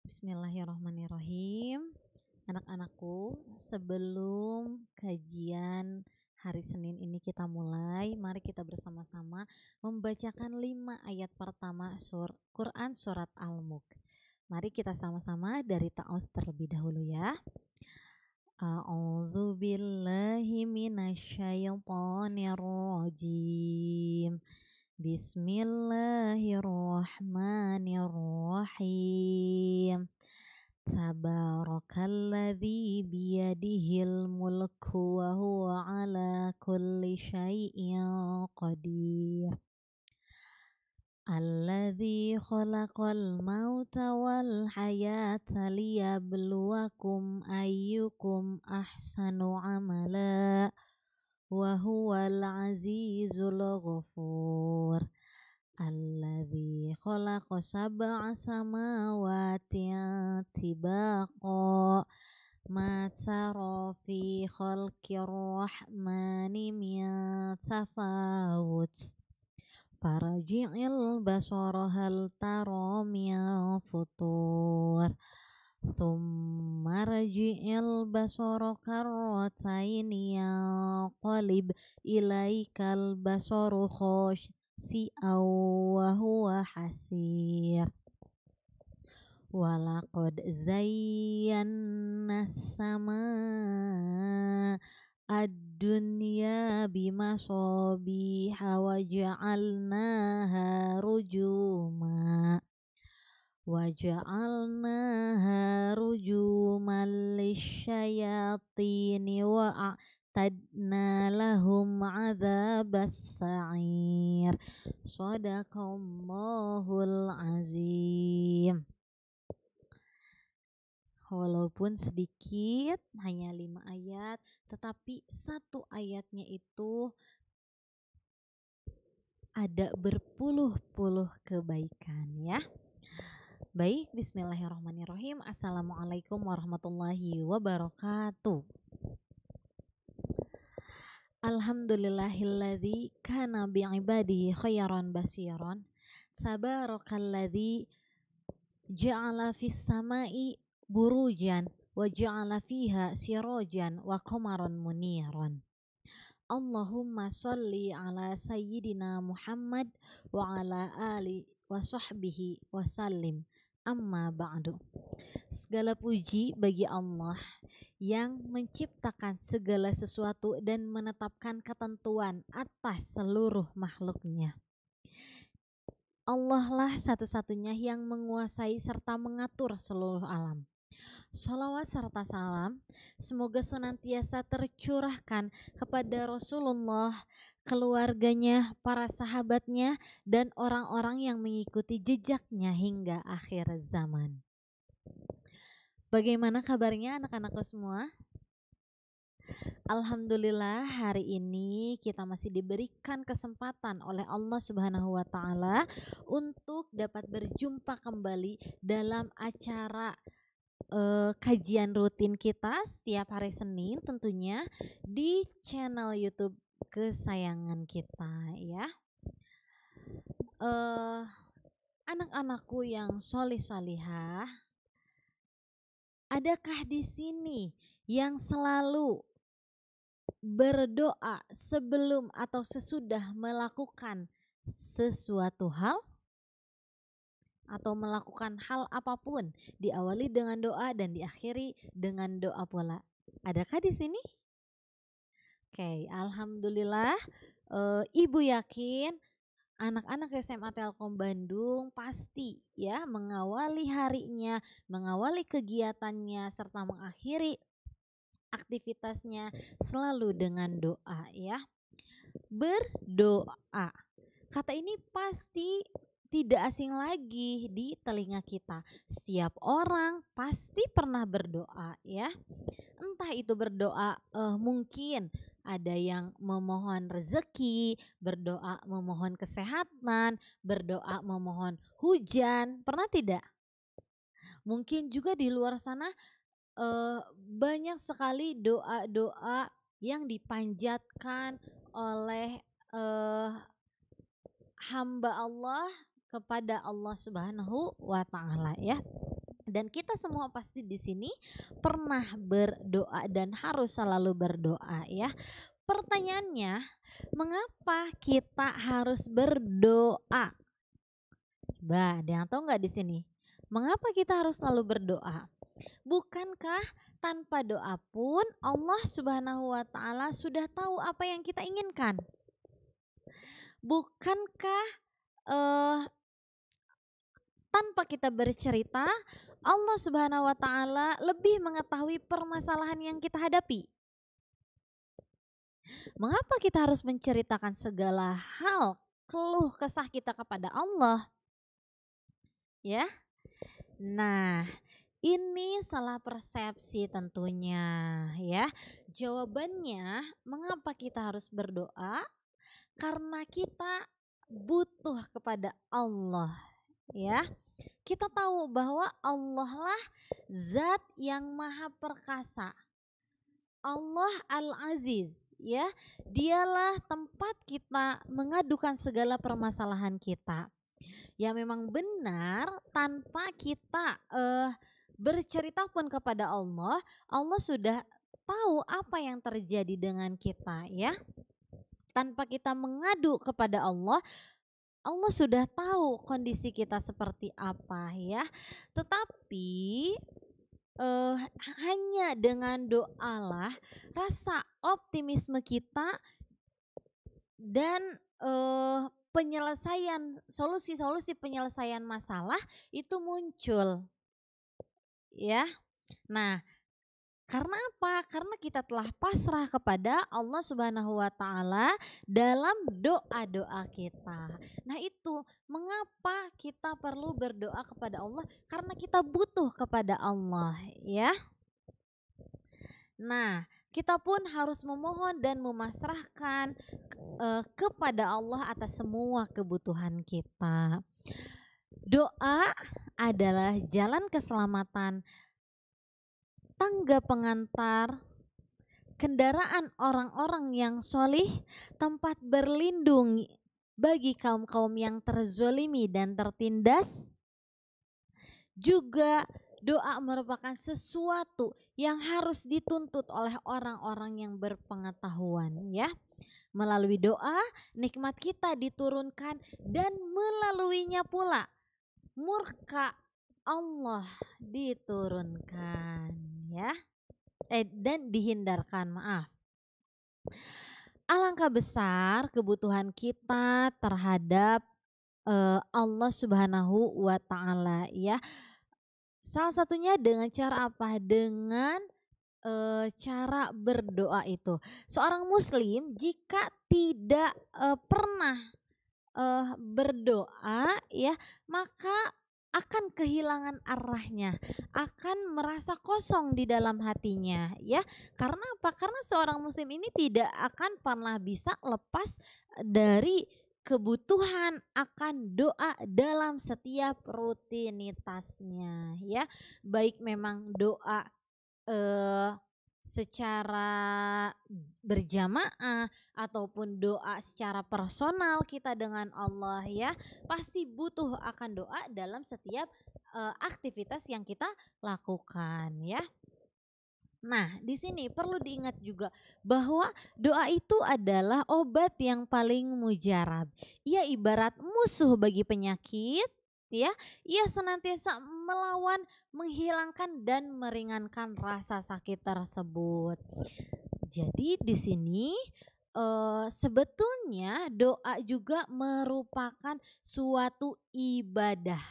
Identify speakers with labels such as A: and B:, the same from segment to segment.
A: Bismillahirrahmanirrahim. Anak-anakku, sebelum kajian hari Senin ini kita mulai, mari kita bersama-sama membacakan 5 ayat pertama Quran surat Al-Mulk. Mari kita sama-sama dari ta'awudz terlebih dahulu ya. A'udzu billahi minasyaitonir rajim. Bismillahirrahmanirrahim. Tabarakalladzi biyadihil mulku wa huwa ala kulli syai'in qadir. Alladzi khalaqal mauta wal hayata liyabluwakum ayyukum ahsanu amala wa huwal azizul ghafur. Alladzi khalaqa sab'a samawati tibaqa ma tara fi khalqir rahmani min tafawut. Farji'il basara hal tara min futur. Thumma raji'il basara karrataini yanqalib ilaikal basaru khashi'an wa huwa hasir. Walaqad zayyana as-samaa ad-dunya bimasabiha wa ja'alnaha rujuman lisyayatini wa a'tadna lahum 'adzabas sa'ir. Shadaqallahul azim. Walaupun sedikit, hanya 5 ayat, tetapi satu ayatnya itu ada berpuluh-puluh kebaikan ya. Baik, bismillahirrahmanirrahim. Assalamualaikum warahmatullahi wabarakatuh. Alhamdulillahilladzi kana bi'ibadihi khairan basiran. Tabarakalladzi ja'ala fis samai burujan wa ja'ala fiha sirajan wa qamaran muniran. Allahumma sholli ala sayyidina Muhammad wa ala ali wa sahbihi wa sallim. Amma ba'du. Segala puji bagi Allah yang menciptakan segala sesuatu dan menetapkan ketentuan atas seluruh makhluknya. Allah lah satu-satunya yang menguasai serta mengatur seluruh alam. Sholawat serta salam semoga senantiasa tercurahkan kepada Rasulullah, keluarganya, para sahabatnya, dan orang-orang yang mengikuti jejaknya hingga akhir zaman. Bagaimana kabarnya anak-anakku semua? Alhamdulillah, hari ini kita masih diberikan kesempatan oleh Allah Subhanahu wa taala untuk dapat berjumpa kembali dalam acara kajian rutin kita setiap hari Senin, tentunya di channel YouTube kesayangan kita ya. Anak-anakku yang solih-solihah, adakah di sini yang selalu berdoa sebelum atau sesudah melakukan sesuatu hal atau melakukan hal apapun, diawali dengan doa dan diakhiri dengan doa pula? Adakah di sini? Oke, alhamdulillah. Ibu yakin anak-anak SMA Telkom Bandung pasti ya mengawali harinya, mengawali kegiatannya serta mengakhiri aktivitasnya selalu dengan doa ya. Berdoa. Kata ini pasti tidak asing lagi di telinga kita. Setiap orang pasti pernah berdoa ya. Entah itu berdoa mungkin ada yang memohon rezeki, berdoa memohon kesehatan, berdoa memohon hujan. Pernah tidak? Mungkin juga di luar sana banyak sekali doa-doa yang dipanjatkan oleh hamba Allah kepada Allah Subhanahu wa taala ya. Dan kita semua pasti di sini pernah berdoa dan harus selalu berdoa ya. Pertanyaannya, mengapa kita harus berdoa? Coba, ada yang tahu nggak di sini? Mengapa kita harus selalu berdoa? Bukankah tanpa doa pun Allah Subhanahu wa taala sudah tahu apa yang kita inginkan? Bukankah eh, tanpa kita bercerita, Allah Subhanahu wa taala lebih mengetahui permasalahan yang kita hadapi? Mengapa kita harus menceritakan segala hal keluh kesah kita kepada Allah? Ya. Nah, ini salah persepsi tentunya ya. Jawabannya, mengapa kita harus berdoa? Karena kita butuh kepada Allah ya. Kita tahu bahwa Allah lah zat yang maha perkasa. Allah Al-Aziz ya. Dialah tempat kita mengadukan segala permasalahan kita. Ya memang benar, tanpa kita bercerita pun kepada Allah, Allah sudah tahu apa yang terjadi dengan kita ya. Tanpa kita mengadu kepada Allah, Allah sudah tahu kondisi kita seperti apa ya. Tetapi hanya dengan doalah rasa optimisme kita dan penyelesaian solusi-solusi penyelesaian masalah itu muncul ya. Nah, karena apa? Karena kita telah pasrah kepada Allah Subhanahu wa taala dalam doa-doa kita. Nah, itu mengapa kita perlu berdoa kepada Allah? Karena kita butuh kepada Allah, ya. Nah, kita pun harus memohon dan memasrahkan kepada Allah atas semua kebutuhan kita. Doa adalah jalan keselamatan, tangga pengantar, kendaraan orang-orang yang solih, tempat berlindung bagi kaum-kaum yang terzolimi dan tertindas. Juga doa merupakan sesuatu yang harus dituntut oleh orang-orang yang berpengetahuan ya. Melalui doa nikmat kita diturunkan dan melaluinya pula murka Allah diturunkan ya. Dan dihindarkan, maaf. Alangkah besar kebutuhan kita terhadap Allah Subhanahu wa taala ya. Salah satunya dengan cara apa? Dengan cara berdoa itu. Seorang muslim jika tidak pernah berdoa ya, maka akan kehilangan arahnya, akan merasa kosong di dalam hatinya ya. Karena apa? Karena seorang muslim ini tidak akan pernah bisa lepas dari kebutuhan akan doa dalam setiap rutinitasnya ya. Baik memang doa secara berjamaah ataupun doa secara personal kita dengan Allah ya, pasti butuh akan doa dalam setiap aktivitas yang kita lakukan ya. Nah, di sini perlu diingat juga bahwa doa itu adalah obat yang paling mujarab. Ia ibarat musuh bagi penyakit ya. Ia senantiasa melawan, menghilangkan dan meringankan rasa sakit tersebut. Jadi di sini sebetulnya doa juga merupakan suatu ibadah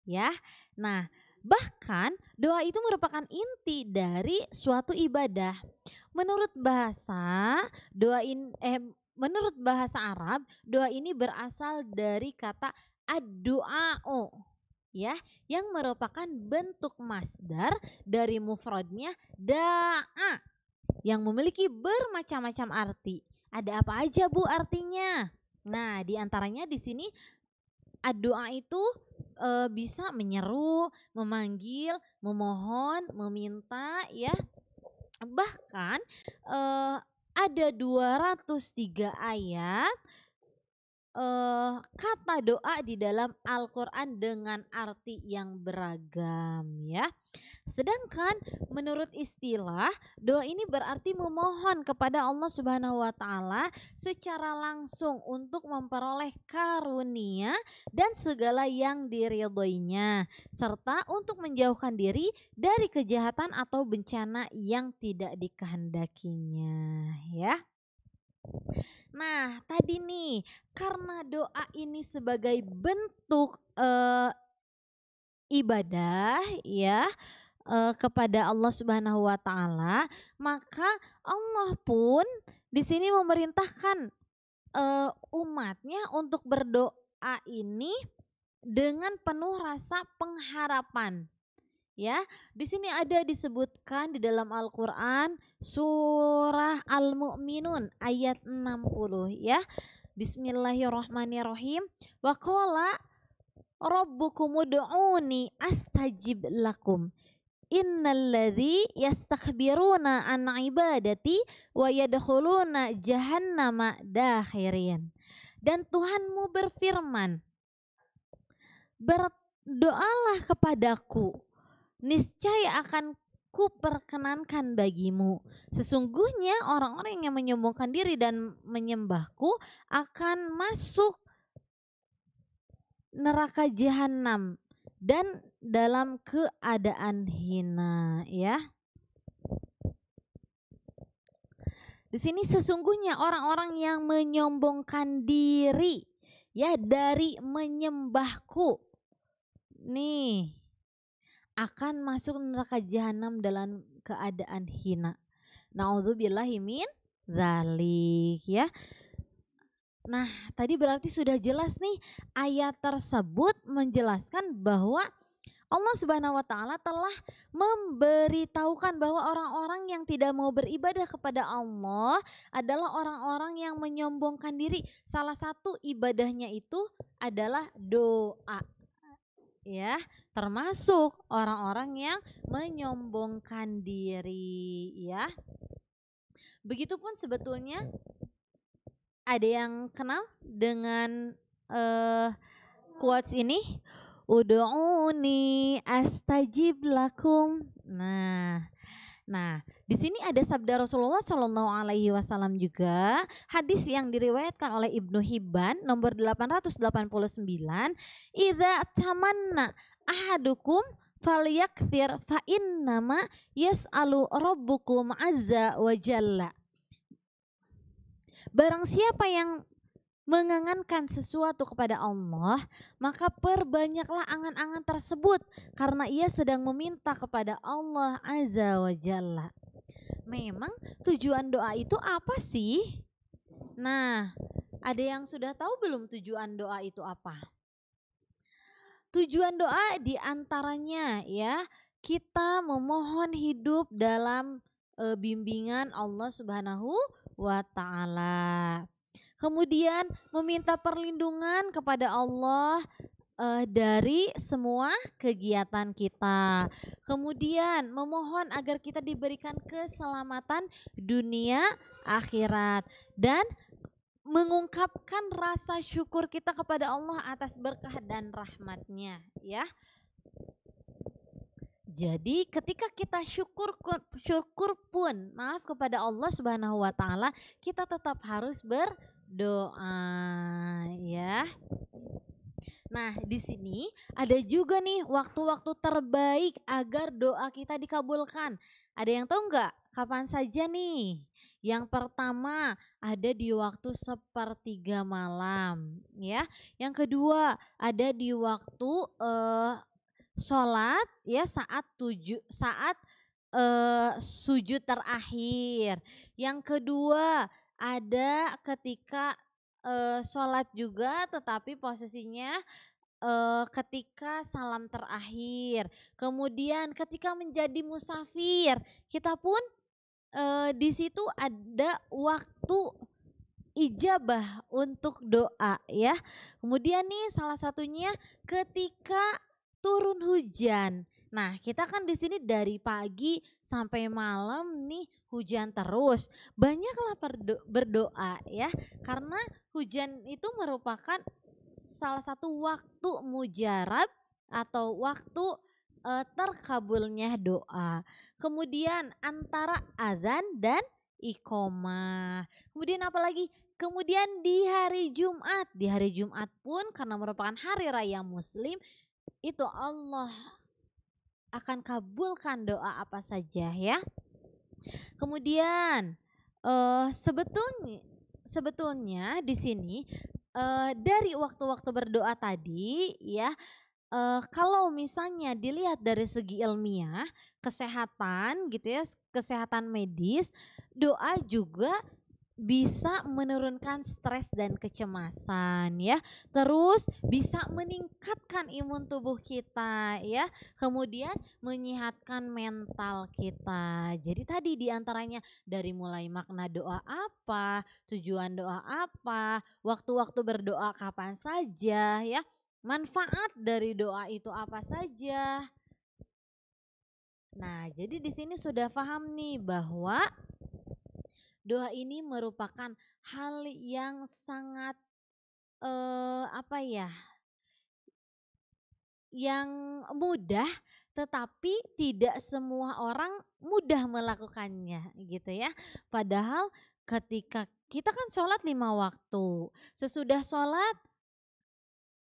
A: ya. Nah, bahkan doa itu merupakan inti dari suatu ibadah. Menurut bahasa menurut bahasa Arab, doa ini berasal dari kata ad-du'a'u ya, yang merupakan bentuk masdar dari mufradnya da'a yang memiliki bermacam-macam arti. Ada apa aja Bu artinya? Nah, diantaranya di sini doa itu bisa menyeru, memanggil, memohon, meminta ya. Bahkan ada 203 ayat kata doa di dalam Al-Qur'an dengan arti yang beragam ya. Sedangkan menurut istilah, doa ini berarti memohon kepada Allah Subhanahu wa taala secara langsung untuk memperoleh karunia dan segala yang diridhoinya, serta untuk menjauhkan diri dari kejahatan atau bencana yang tidak dikehendakinya ya. Nah, tadi nih karena doa ini sebagai bentuk ibadah ya kepada Allah Subhanahu wa taala, maka Allah pun di sini memerintahkan umatnya untuk berdoa ini dengan penuh rasa pengharapan. Ya, di sini ada disebutkan di dalam Al-Qur'an surah Al-Mu'minun ayat 60 ya. Bismillahirrahmanirrahim. Wa qala rabbukum ud'uni astajib lakum. Innalladzi yastakbiruna an ibadati wa yadkhuluna jahannama dakhirin. Dan Tuhanmu berfirman, berdoalah kepadaku, niscaya akan kuperkenankan bagimu. Sesungguhnya orang-orang yang menyombongkan diri dan menyembahku akan masuk neraka jahanam dan dalam keadaan hina ya. Di sini sesungguhnya orang-orang yang menyombongkan diri ya dari menyembahku nih akan masuk neraka jahanam dalam keadaan hina. Nauzubillahi min dzalik ya. Nah, tadi berarti sudah jelas nih ayat tersebut menjelaskan bahwa Allah Subhanahu wa taala telah memberitahukan bahwa orang-orang yang tidak mau beribadah kepada Allah adalah orang-orang yang menyombongkan diri. Salah satu ibadahnya itu adalah doa. Ya, termasuk orang-orang yang menyombongkan diri ya. Begitupun sebetulnya ada yang kenal dengan quotes ini, ud'uni astajib lakum. Nah, di sini ada sabda Rasulullah Shallallahu Alaihi Wasallam juga, hadis yang diriwayatkan oleh Ibnu Hibban nomor 889, idza tamanna ahadukum falyakthir fa innama yas'alu rabbukum azza wa jalla. Barang siapa yang mengangankan sesuatu kepada Allah, maka perbanyaklah angan-angan tersebut karena ia sedang meminta kepada Allah Azza wa Jalla. Memang tujuan doa itu apa sih? Nah, ada yang sudah tahu belum tujuan doa itu apa? Tujuan doa diantaranya ya, kita memohon hidup dalam bimbingan Allah Subhanahu wa taala. Kemudian meminta perlindungan kepada Allah dari semua kegiatan kita. Kemudian memohon agar kita diberikan keselamatan dunia akhirat dan mengungkapkan rasa syukur kita kepada Allah atas berkah dan rahmatnya ya. Jadi ketika kita syukur pun kepada Allah Subhanahu wa taala, kita tetap harus berdoa ya. Nah, di sini ada juga nih waktu-waktu terbaik agar doa kita dikabulkan. Ada yang tahu nggak kapan saja nih? Yang pertama ada di waktu sepertiga malam ya. Yang kedua ada di waktu sholat ya saat sujud terakhir. Yang kedua ada ketika sholat juga tetapi posisinya ketika salam terakhir. Kemudian ketika menjadi musafir kita pun di situ ada waktu ijabah untuk doa ya. Kemudian nih salah satunya ketika turun hujan. Nah, kita kan di sini dari pagi sampai malam nih hujan terus. Banyaklah berdoa ya, karena hujan itu merupakan salah satu waktu mujarab atau waktu terkabulnya doa. Kemudian antara azan dan iqomah. Kemudian apalagi? Kemudian di hari Jumat pun karena merupakan hari raya Muslim, itu Allah akan kabulkan doa apa saja ya. Kemudian sebetulnya di sini dari waktu-waktu berdoa tadi ya, kalau misalnya dilihat dari segi ilmiah, kesehatan gitu ya, kesehatan medis, doa juga bisa menurunkan stres dan kecemasan ya. Terus bisa meningkatkan imun tubuh kita ya. Kemudian menyehatkan mental kita. Jadi tadi diantaranya dari mulai makna doa apa, tujuan doa apa, waktu-waktu berdoa kapan saja ya. Manfaat dari doa itu apa saja. Nah, jadi di sini sudah paham nih bahwa doa ini merupakan hal yang sangat apa ya, yang mudah, tetapi tidak semua orang mudah melakukannya gitu ya. Padahal ketika kita kan sholat 5 waktu, sesudah sholat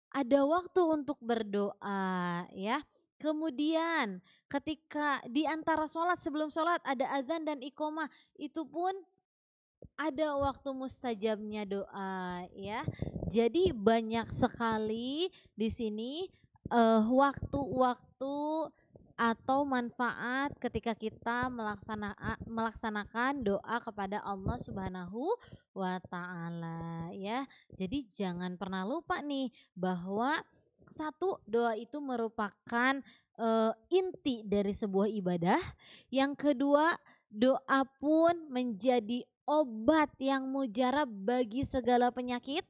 A: ada waktu untuk berdoa ya. Kemudian ketika di antara sholat, sebelum sholat ada azan dan iqomah, itu pun ada waktu mustajabnya doa ya. Jadi banyak sekali di sini waktu-waktu atau manfaat ketika kita melaksanakan doa kepada Allah Subhanahu wa taala ya. Jadi jangan pernah lupa nih bahwa satu, doa itu merupakan inti dari sebuah ibadah. Yang kedua, doa pun menjadi obat yang mujarab bagi segala penyakit.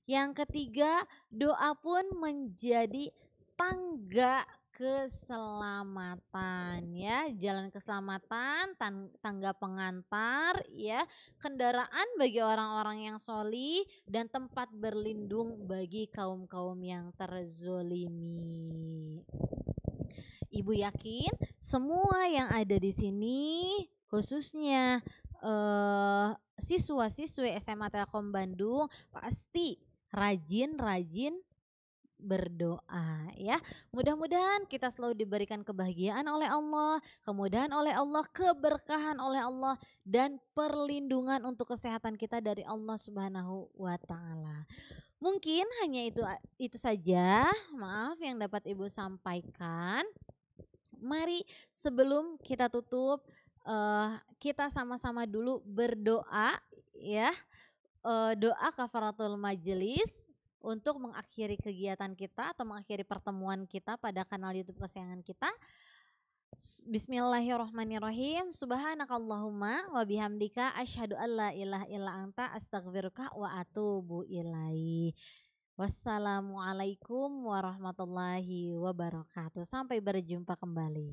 A: Yang ketiga, doa pun menjadi tangga keselamatan ya, jalan keselamatan, tangga pengantar ya, kendaraan bagi orang-orang yang sholih, dan tempat berlindung bagi kaum-kaum yang terzolimi. Ibu yakin semua yang ada di sini, khususnya siswa-siswi SMA Telkom Bandung, pasti rajin-rajin berdoa ya. Mudah-mudahan kita selalu diberikan kebahagiaan oleh Allah, kemudahan oleh Allah, keberkahan oleh Allah, dan perlindungan untuk kesehatan kita dari Allah Subhanahu wa taala. Mungkin hanya itu saja, maaf, yang dapat Ibu sampaikan. Mari sebelum kita tutup, kita sama-sama dulu berdoa ya. Doa kafaratul majelis untuk mengakhiri kegiatan kita atau mengakhiri pertemuan kita pada kanal YouTube kesayangan kita. Bismillahirrahmanirrahim. Subhanakallahumma wa bihamdika asyhadu an la ilaha illa anta astaghfiruka wa atubu ilaih. Wassalamualaikum warahmatullahi wabarakatuh. Sampai berjumpa kembali.